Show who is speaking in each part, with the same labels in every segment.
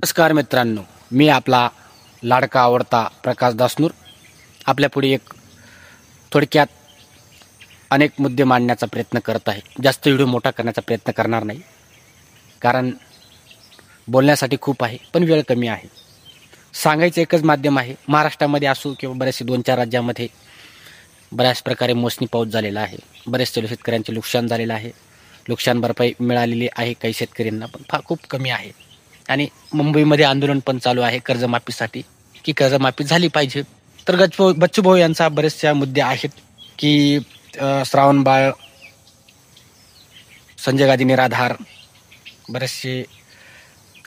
Speaker 1: नमस्कार मित्रांनो, मी आपला लाडका आवडता प्रकाश दासनूर आपल्या पुढे एक थोडक्यात अनेक मुद्दे मांडण्याचा प्रयत्न करत आहे. जास्त व्हिडिओ मोठा करण्याचा प्रयत्न करणार नाही, कारण बोलण्यासाठी खूप आहे पण वेळ कमी आहे. सांगायचं एकच माध्यम आहे. महाराष्ट्रामध्ये असो किंवा बरेचसे 2-4 राज्यामध्ये बऱ्याच प्रकारे मोसमी पाऊस झालेला आहे. बरेचसे शेतकऱ्यांचे नुकसान झालेलं आहे. नुकसान भरपाई मिळालेली आहे काही शेतकऱ्यांना, पण खूप कमी आहे. आणि मुंबईमध्ये आंदोलन पण चालू आहे कर्जमाफीसाठी, की कर्जमाफी झाली पाहिजे. तर बच्चूभाऊ यांचा बरेचशा मुद्दे आहेत की श्रावणबाळ, संजय गांधी निराधार, बरेचसे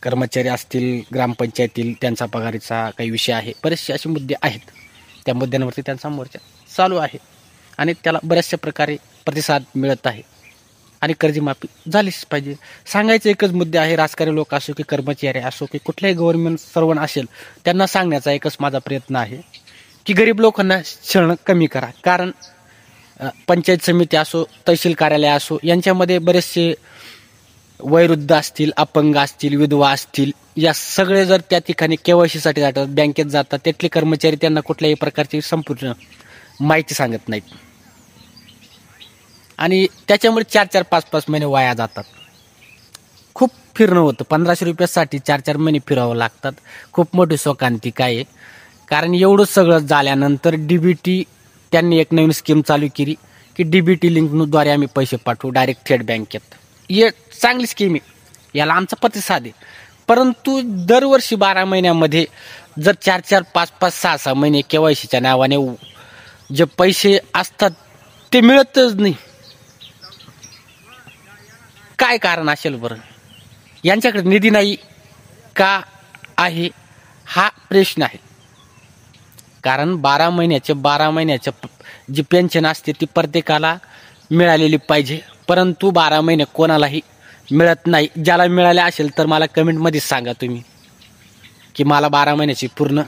Speaker 1: कर्मचारी असतील ग्रामपंचायतील त्यांचा पगारीचा काही विषय आहे. बरेचसे असे मुद्दे आहेत. त्या मुद्द्यांवरती त्यांचा मोर्चा चालू आहे आणि त्याला बऱ्याचशा प्रकारे प्रतिसाद मिळत आहे आणि कर्जमाफी झालीच पाहिजे. सांगायचं एकच मुद्दे आहे. राजकारणी लोक असो की कर्मचारी असो की कुठल्याही गव्हर्नमेंट सर्वंट असेल, त्यांना सांगण्याचा एकच माझा प्रयत्न आहे की गरीब लोकांना छळणं कमी करा. कारण पंचायत समिती असो, तहसील कार्यालय असो, यांच्यामध्ये बरेचसे वयोवृद्ध असतील, अपंग असतील, विधवा असतील, या सगळे जर त्या ठिकाणी KYC जातात, बँकेत जातात, त्यातले कर्मचारी त्यांना कुठल्याही प्रकारची संपूर्ण माहिती सांगत नाहीत आणि त्याच्यामुळे 4-4, 5-5 महिने वाया जातात. खूप फिरणं होतं. 1500 रुपयासाठी 4-4 महिने फिरावं लागतात. खूप मोठी शोकांतिका आहे. कारण एवढं सगळं झाल्यानंतर DBT त्यांनी एक नवीन स्कीम चालू केली की DBT लिंकद्वारे आम्ही पैसे पाठवू डायरेक्ट थेट बँकेत. हे चांगली स्कीम आहे, याला आमचा प्रतिसाद आहे. परंतु दरवर्षी 12 महिन्यामध्ये जर 4-4, 5-5, 6-6 महिने KYCच्या नावाने जे पैसे असतात ते मिळतच नाही. काय कारण असेल बरं? यांच्याकडे निधी नाही का आहे, हा प्रश्न आहे. कारण 12 महिन्याचे जी पेन्शन असते ती प्रत्येकाला मिळालेली पाहिजे, परंतु 12 महिने कोणालाही मिळत नाही. ज्याला मिळाले असेल तर मला कमेंटमध्ये सांगा तुम्ही की मला 12 महिन्याची पूर्ण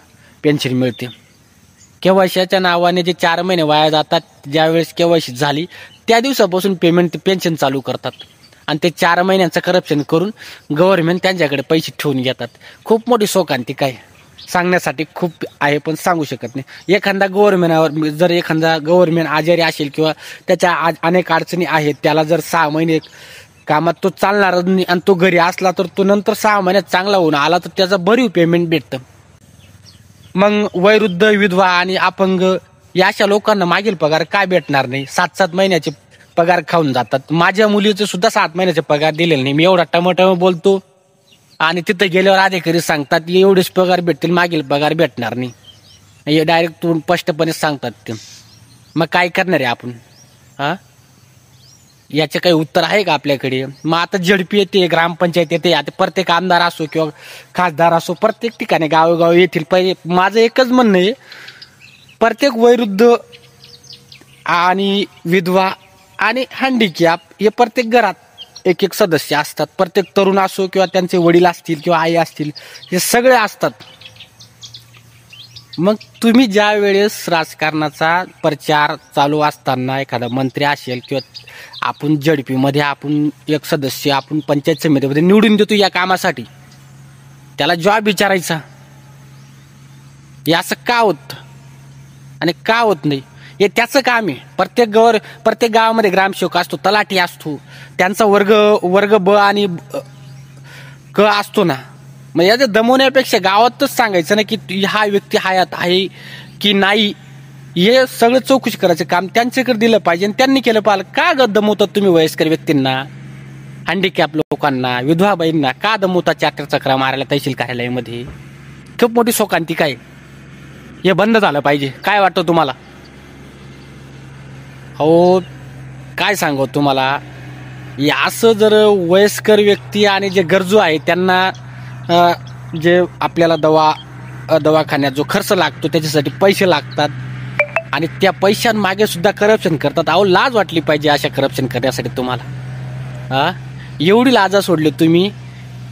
Speaker 1: पेन्शन मिळते. KYCच्या नावाने जे 4 महिने वाया जातात, ज्यावेळेस KYC झाली त्या दिवसापासून पेन्शन चालू करतात आणि ते 4 महिन्यांचं करप्शन करून गव्हर्नमेंट त्यांच्याकडे पैसे ठेवून घेतात. खूप मोठी शोकांतिका आहे. सांगण्यासाठी खूप आहे पण सांगू शकत नाही. एखादा गव्हर्नमेंट आजारी असेल किंवा त्याच्या अनेक अडचणी आहेत, त्याला जर 6 महिने कामात तो चालणार नाही आणि तो घरी असला तर तो नंतर 6 महिन्यात चांगला होऊन आला तर त्याचा भरीव पेमेंट भेटतं. मग वयोवृद्ध, विधवा आणि अपंग या अशा लोकांना मागील पगार काय भेटणार नाही? 7-7 महिन्याचे पगार खाऊन जातात. माझ्या मुलीचे सुद्धा 7 महिन्याचे पगार दिलेले नाही. मी एवढा टमटम बोलतो आणि तिथं गेल्यावर अधिकारी सांगतात एवढेच पगार भेटतील, मागील पगार भेटणार नाही. हे डायरेक्ट स्पष्टपणे सांगतात ते. मग काय करणार आहे आपण? याचे काही उत्तर आहे का आपल्याकडे? मग आता ZP येते, ग्रामपंचायत येते, आता प्रत्येक आमदार असो किंवा खासदार असो, प्रत्येक ठिकाणी गावोगावी येतील. पहिले माझं एकच म्हणणं आहे, प्रत्येक वयोवृद्ध आणि विधवा आणि हँडिकॅप हे प्रत्येक घरात एक सदस्य असतात. प्रत्येक तरुण असो किंवा त्यांचे वडील असतील किंवा आई असतील, हे सगळे असतात. मग तुम्ही ज्या वेळेस राजकारणाचा प्रचार चालू असताना एखादा मंत्री असेल किंवा आपण ZP मध्ये आपण एक सदस्य आपण पंचायत समितीमध्ये निवडून देतो या कामासाठी, त्याला जॉब विचारायचा. हे असं का होत आणि का होत नाही? हे त्याचं काम आहे. प्रत्येक गावामध्ये ग्रामसेवक असतो, तलाठी असतो, त्यांचा वर्ग ब आणि क असतो ना. मग याचं दमवण्यापेक्षा गावातच सांगायचं ना की हा व्यक्ती हयात आहे की नाही, हे सगळं चौकशी करायचं काम त्यांच्याकडे दिलं पाहिजे आणि त्यांनी केलं पाहिजे. का दमवतात तुम्ही वयस्कर व्यक्तींना, हँडिकॅप लोकांना, विधवा बाईंना का दमवतात 4 चक्रा मारायला तहसील कार्यालयामध्ये? खूप मोठी शोकांतिका आहे. हे बंद झालं पाहिजे. काय वाटतं तुम्हाला? हो, काय सांगू तुम्हाला, असं जर वयस्कर व्यक्ती आणि जे गरजू आहे त्यांना जे आपल्याला दवाखान्यात जो खर्च लागतो त्याच्यासाठी पैसे लागतात आणि त्या पैशांमागे सुद्धा करप्शन करतात. अहो, लाज वाटली पाहिजे अशा करप्शन करण्यासाठी तुम्हाला. एवढी लाजा सोडली तुम्ही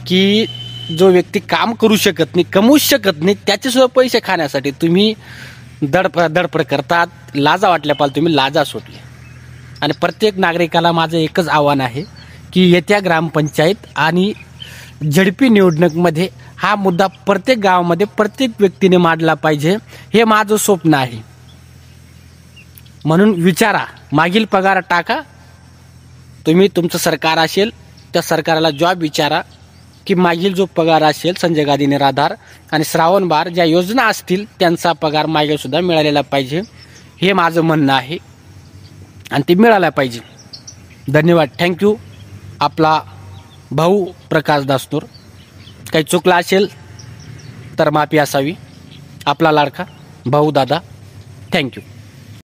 Speaker 1: की जो व्यक्ती काम करू शकत नाही, कमवूच शकत नाही, त्याचे पैसे खाण्यासाठी तुम्ही धडपड करतात. लाजा वाटल्या पाहिजे, तुम्ही लाजा सोडली. आणि प्रत्येक नागरिकाला माझं एकच आव्हान आहे की येत्या ग्रामपंचायत आणि झडपी निवडणुकीमध्ये हा मुद्दा प्रत्येक गावामध्ये प्रत्येक व्यक्तीने मांडला पाहिजे, हे माझं स्वप्न आहे. म्हणून विचारा, मागील पगार टाका. तुम्ही तुमचं सरकार असेल त्या सरकारला जॉब विचारा की मागील जो पगार असेल संजय गांधी निराधार आणि श्रावण बाळ ज्या योजना असतील त्यांचा पगार मागील सुद्धा मिळालेला पाहिजे, हे माझं म्हणणं आहे आणि ते मिळायला पाहिजे. धन्यवाद. थँक्यू. आपला भाऊ प्रकाश दासनूर. काही चुकलं असेल तर माफी असावी. आपला लाडका भाऊ दादा. थँक्यू.